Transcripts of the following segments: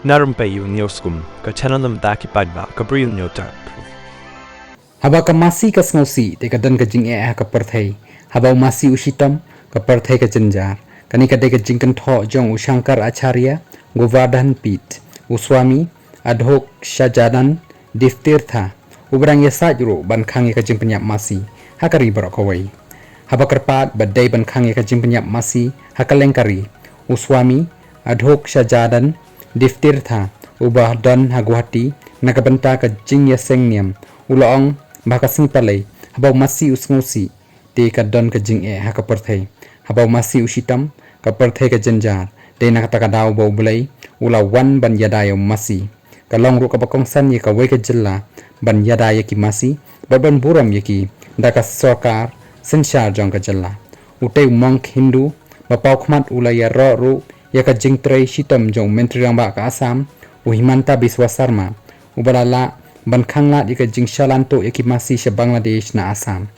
Na Rympei U Hynñiewtrep ka channel nabynta ki paidbah ka Bri U Hynñiewtrep. Haba ka Masi ka Sngewsih te ka dan ka Jingeh ka Pyrthei. Haba Masi usitam ka Pyrthei ka jenjar. Kani ka de ka jingkan tho jong Shankar Acharya Govardhan Pit. Swami adhok shajadan diftirtha. Ubrang yasajro ban khangi ka Jingpyniap Masi hakari baroh kawai. Haba kerpat badai ban khangi ka Jingpyniap Masi hakalengkari. Swami adhok shajadan diftirtha ubah dan haguhati nabynta ka Jingeh niam ulaong bakasni palai habau Masi Sngewsih te ka don ka Jingeh ka Pyrthei habau Masi usitam ka Pyrthei ka jenjar de nakata ka daw bau belai ula wan ban yadayo Masi ka long ru ka bakongsan ye ka wei ka jilla ban yadaya ki Masi ban buram ye ki daka sarkar senshar jong ka jilla utei monk Hindu bapau khmat ula ya ro ru ya ka jingtrei sitam jong menteri ramba ka Assam Himanta Biswa Sarma ubalala ban khangla di ka jingshalanto yaki Masi sa Bangladesh na Assam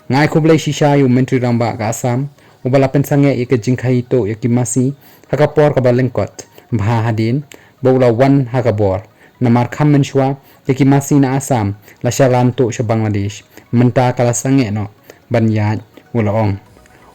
ngai Khublei Shibun menteri ramba ka Assam ubala pensange yaki jingkhaito yaki Masi hakapor ka balengkot bha hadin bawla wan hakabor namar khammen shwa yaki Masi na Assam la shalanto sa Bangladesh menta kala sange no ban yaj ulaong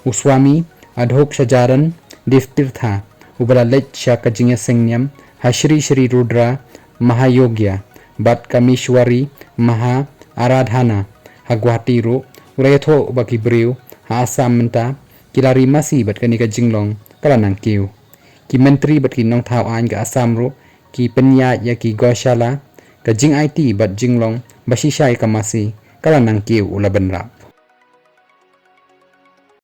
Swami adhok shajaran diftirtha ubala lech sha ka Jingeh niam Shri Shri Rudra Mahayogya Bat Kamishwari Maha Aradhana Haguhati ro urayatho baki Bri U ha Assam menta kilari Masi bat kani ka jinglong kala nang kiu ki menteri bat ki nong thau an ka Assam ro ki penya ya ki goshala ka jing IT bat jinglong basisha ka Masi kala nang kiu ula benra